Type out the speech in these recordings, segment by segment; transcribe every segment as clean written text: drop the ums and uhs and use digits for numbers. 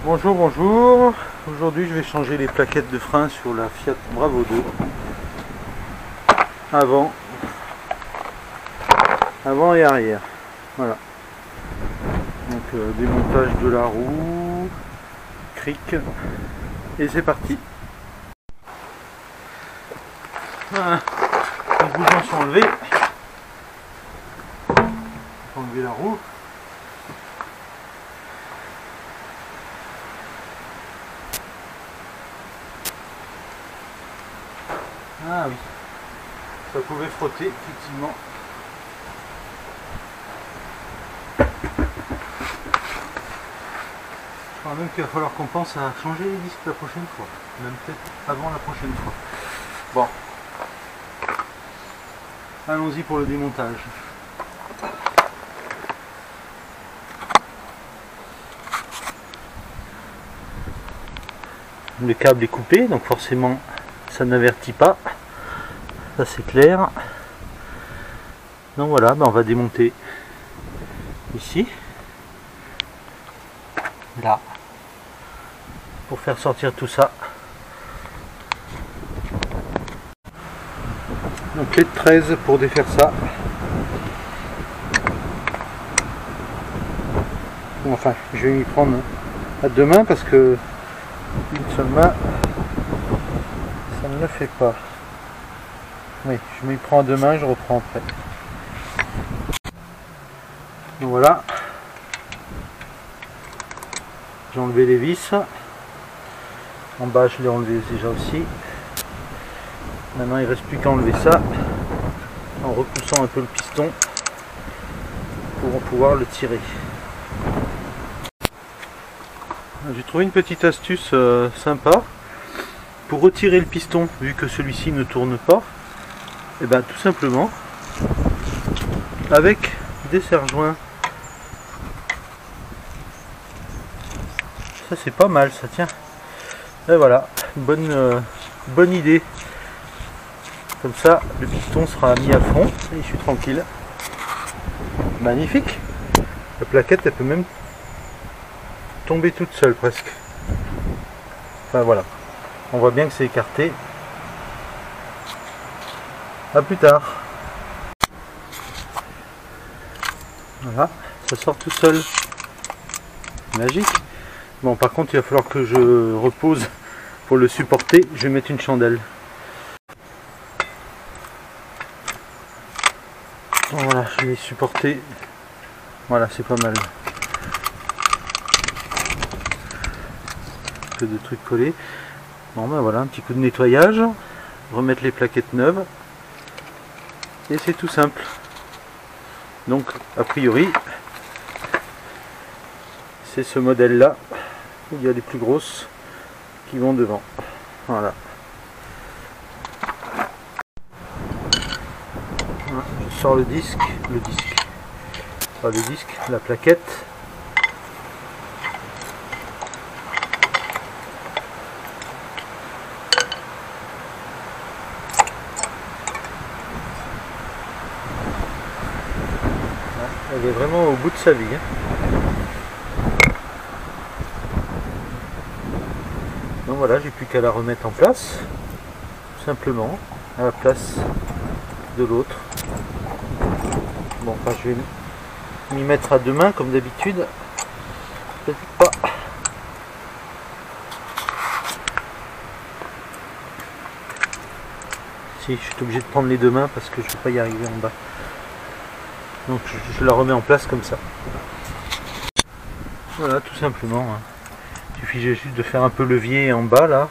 Bonjour, bonjour. Aujourd'hui je vais changer les plaquettes de frein sur la Fiat Bravo 2. Avant et arrière. Voilà. Donc démontage de la roue, cric, et c'est parti. Voilà. Les boutons sont enlevés. Faut enlever la roue. Ah oui, ça pouvait frotter effectivement. Je crois même qu'il va falloir qu'on pense à changer les disques la prochaine fois, même peut-être avant la prochaine fois. Bon, allons-y pour le démontage. Le câble est coupé, donc forcément ça n'avertit pas, ça c'est clair. Donc voilà, on va démonter ici, là, pour faire sortir tout ça. Donc clé de 13 pour défaire ça. Enfin, je vais m'y prendre à deux mains parce que une seule main ça ne le fait pas. Oui, je m'y prends à deux mains, je reprends après. Donc voilà, j'ai enlevé les vis. En bas je l'ai enlevé déjà aussi. Maintenant il ne reste plus qu'à enlever ça en repoussant un peu le piston pour pouvoir le tirer. J'ai trouvé une petite astuce sympa pour retirer le piston vu que celui-ci ne tourne pas. Et bien tout simplement avec des serre-joints. Ça c'est pas mal, ça tient. Et voilà, bonne idée. Comme ça le piston sera mis à fond et je suis tranquille. Magnifique. La plaquette elle peut même tomber toute seule presque. Enfin voilà, on voit bien que c'est écarté. A plus tard. Voilà, ça sort tout seul. Magique. Bon, par contre il va falloir que je repose pour le supporter. Je vais mettre une chandelle. Bon, voilà, je vais supporter. Voilà, c'est pas mal. Un peu de trucs collés. Bon ben voilà, un petit coup de nettoyage. Remettre les plaquettes neuves. Et c'est tout simple. Donc a priori c'est ce modèle là où il y a les plus grosses qui vont devant. Voilà. Voilà, je sors le disque, pas le disque, la plaquette. Elle est vraiment au bout de sa vie. Donc voilà, j'ai plus qu'à la remettre en place, tout simplement, à la place de l'autre. Bon, enfin je vais m'y mettre à deux mains comme d'habitude. Peut-être pas. Si, je suis obligé de prendre les deux mains parce que je ne vais pas y arriver en bas. Donc je la remets en place comme ça. Voilà, tout simplement. Il suffit juste de faire un peu levier en bas là.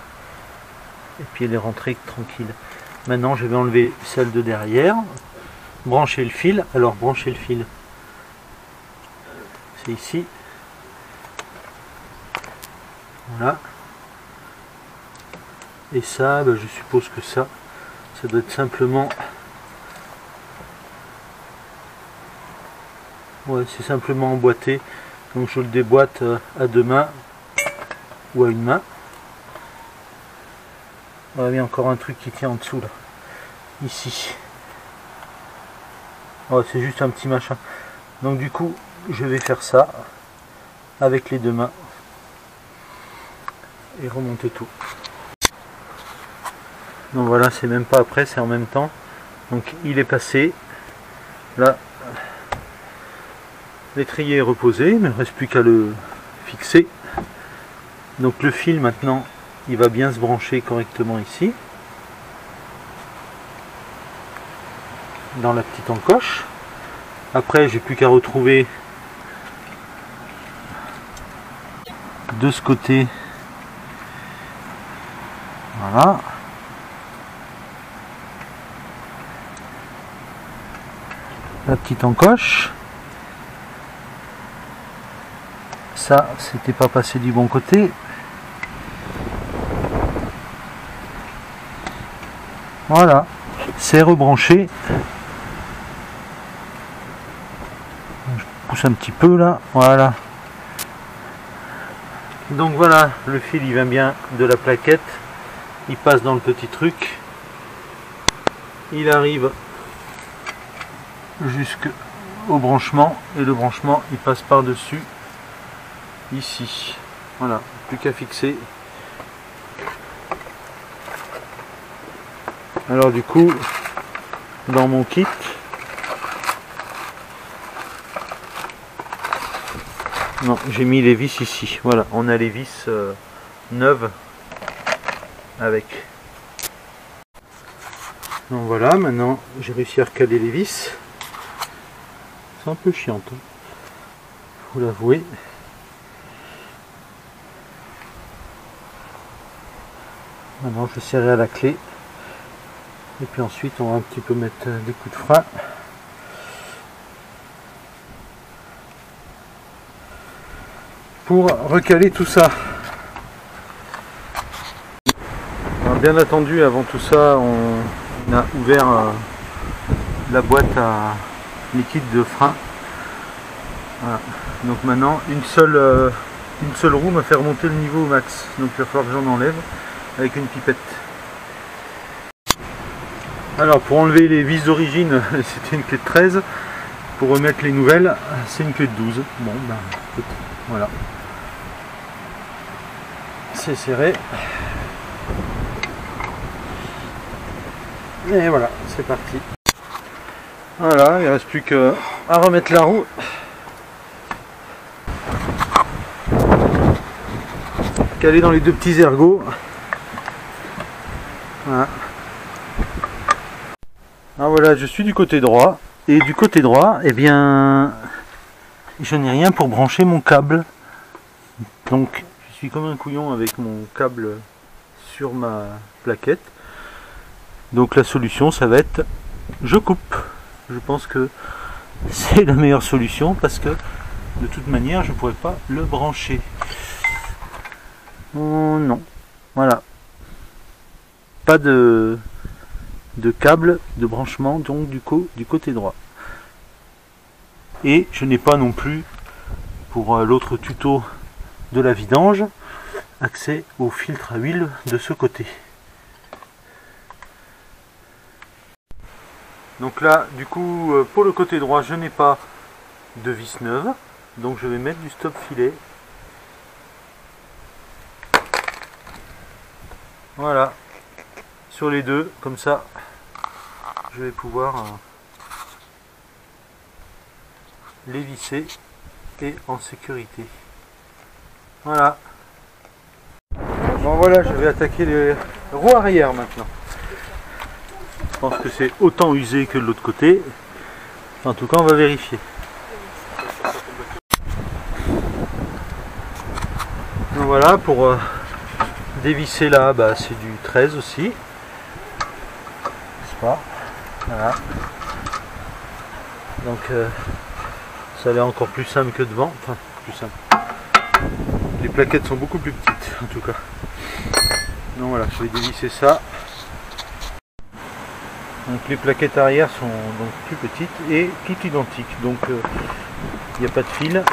Et puis elle est rentrée tranquille. Maintenant je vais enlever celle de derrière. Brancher le fil. Alors brancher le fil. C'est ici. Voilà. Et ça, je suppose que ça doit être simplement... Ouais, c'est simplement emboîté, donc je le déboîte à deux mains ou à une main. Voilà, il y a encore un truc qui tient en dessous là, ici. Ouais, c'est juste un petit machin. Donc du coup, je vais faire ça avec les deux mains. et remonter tout. Donc voilà, c'est même pas après, c'est en même temps. Donc il est passé. Là, l'étrier est reposé, mais il ne reste plus qu'à le fixer. Donc le fil maintenant, il va bien se brancher correctement ici, dans la petite encoche. Après, j'ai plus qu'à retrouver de ce côté. Voilà. La petite encoche. Ça, c'était pas passé du bon côté. Voilà, c'est rebranché. Je pousse un petit peu là, voilà. Donc voilà, le fil il vient bien de la plaquette, il passe dans le petit truc, il arrive jusqu'au branchement et le branchement il passe par dessus ici. Voilà, plus qu'à fixer. Alors du coup, dans mon kit, non, j'ai mis les vis ici. Voilà, on a les vis neuves avec. Donc voilà, maintenant j'ai réussi à recaler les vis. C'est un peu chiant, hein, faut l'avouer. Maintenant je serrai à la clé. Et puis ensuite on va un petit peu mettre des coups de frein pour recaler tout ça. Alors, bien entendu, avant tout ça, on a ouvert la boîte à liquide de frein. Voilà. Donc maintenant une seule roue m'a fait remonter le niveau au max. Donc il va falloir que j'en enlève avec une pipette. Alors pour enlever les vis d'origine, c'était une clé de 13. Pour remettre les nouvelles, c'est une clé de 12. Bon ben écoute, voilà. C'est serré. Et voilà, c'est parti. Voilà, il ne reste plus qu'à remettre la roue. Caler dans les deux petits ergots. Voilà. Alors voilà, je suis du côté droit, et du côté droit, eh bien, je n'ai rien pour brancher mon câble. Donc, je suis comme un couillon avec mon câble sur ma plaquette. Donc la solution, ça va être, je coupe. Je pense que c'est la meilleure solution, parce que de toute manière, je ne pourrais pas le brancher. Oh, non, voilà. Pas de câble de branchement donc du côté droit, et je n'ai pas non plus, pour l'autre tuto de la vidange, accès au filtre à huile de ce côté. Donc là du coup pour le côté droit je n'ai pas de vis neuve, donc je vais mettre du stop filet. Voilà, sur les deux, comme ça je vais pouvoir les visser et en sécurité. Voilà. Bon voilà, je vais attaquer les roues arrière maintenant. Je pense que c'est autant usé que de l'autre côté. En tout cas, on va vérifier. Donc voilà, pour dévisser là, bah, c'est du 13 aussi. N'est-ce pas? Voilà. Donc ça a l'air encore plus simple que devant. Enfin, plus simple. Les plaquettes sont beaucoup plus petites en tout cas. Donc voilà, je vais dévisser ça. Donc les plaquettes arrière sont donc plus petites et toutes identiques. Donc il n'y a pas de fil.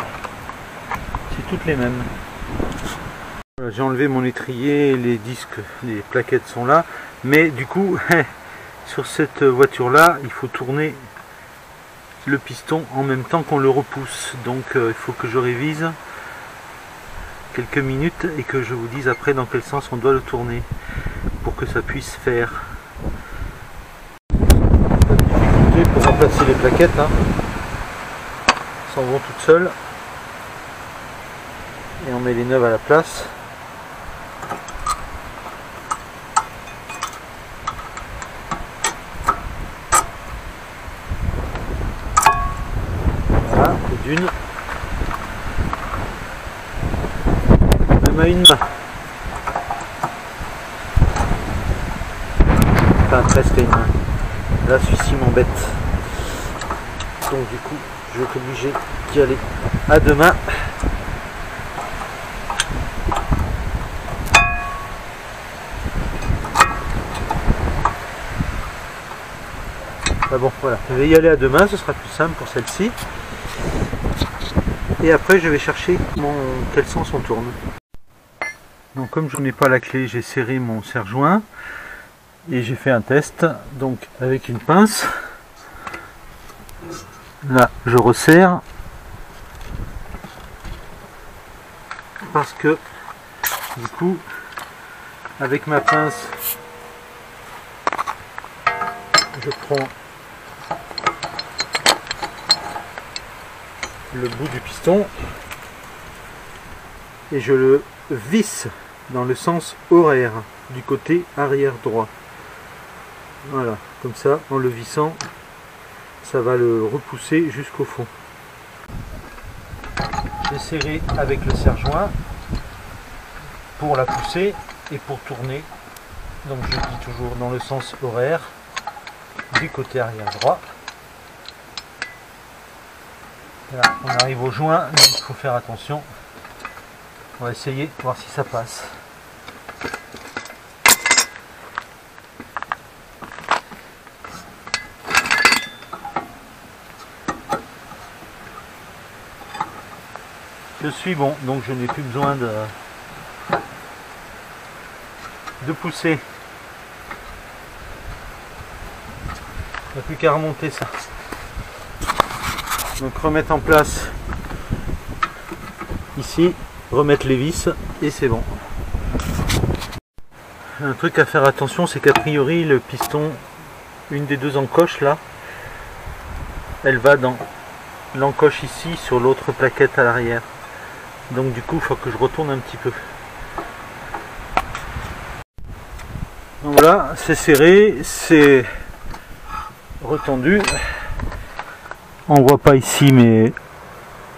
C'est toutes les mêmes. Voilà, j'ai enlevé mon étrier, les disques, les plaquettes sont là. Mais du coup, sur cette voiture là, il faut tourner le piston en même temps qu'on le repousse. Donc il faut que je révise quelques minutes et que je vous dise après dans quel sens on doit le tourner pour que ça puisse faire. La difficulté pour remplacer les plaquettes, hein, s'en vont toutes seules et on met les neuves à la place. Voilà, d'une. Même à une main. Enfin presque à une main. Là celui-ci m'embête. Donc du coup je vais être obligé d'y aller à deux mains. Ah bon voilà, je vais y aller à deux mains, ce sera plus simple pour celle-ci. Et après je vais chercher quel sens on tourne. Donc comme je n'ai pas la clé, j'ai serré mon serre-joint et j'ai fait un test. Donc avec une pince, là je resserre parce que du coup avec ma pince je prends le bout du piston et je le visse dans le sens horaire du côté arrière droit. Voilà, comme ça en le vissant ça va le repousser jusqu'au fond. J'ai serré avec le serre-joint pour la pousser et pour tourner, donc je dis toujours dans le sens horaire du côté arrière droit. Là, on arrive au joint, donc il faut faire attention. On va essayer de voir si ça passe. Je suis bon, donc je n'ai plus besoin de pousser. Il n'y a plus qu'à remonter ça. Donc remettre en place ici, remettre les vis et c'est bon. Un truc à faire attention, c'est qu'a priori le piston, une des deux encoches là, elle va dans l'encoche ici sur l'autre plaquette à l'arrière. Donc du coup il faut que je retourne un petit peu. Donc voilà, c'est serré, c'est retendu. On voit pas ici mais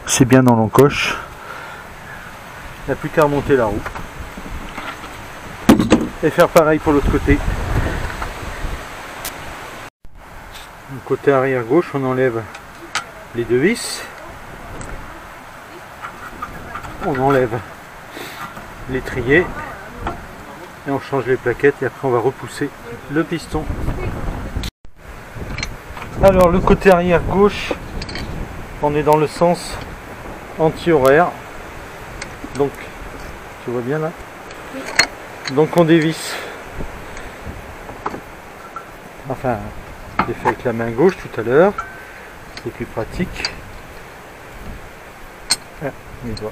c'est bien dans l'encoche. Il n'y a plus qu'à remonter la roue. Et faire pareil pour l'autre côté. Du côté arrière gauche, on enlève les deux vis. On enlève l'étrier. Et on change les plaquettes et après on va repousser le piston. Alors le côté arrière gauche, on est dans le sens anti-horaire. Donc, tu vois bien là? Donc on dévisse. Enfin, j'ai fait avec la main gauche tout à l'heure. C'est plus pratique. Ah, mes doigts.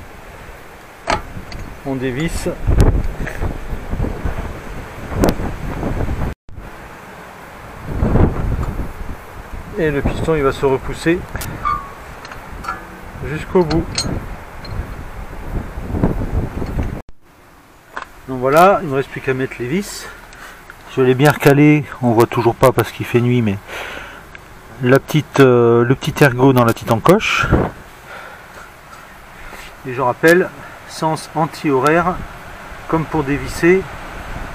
On dévisse. Et le piston il va se repousser jusqu'au bout. Donc voilà, il ne me reste plus qu'à mettre les vis. Je l'ai bien recalé, on voit toujours pas parce qu'il fait nuit, mais le petit ergot dans la petite encoche. Et je rappelle, sens anti-horaire, comme pour dévisser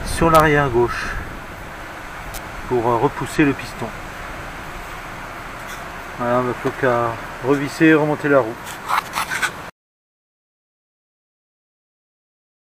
sur l'arrière gauche, pour repousser le piston. Voilà, il ne faut qu'à revisser et remonter la roue.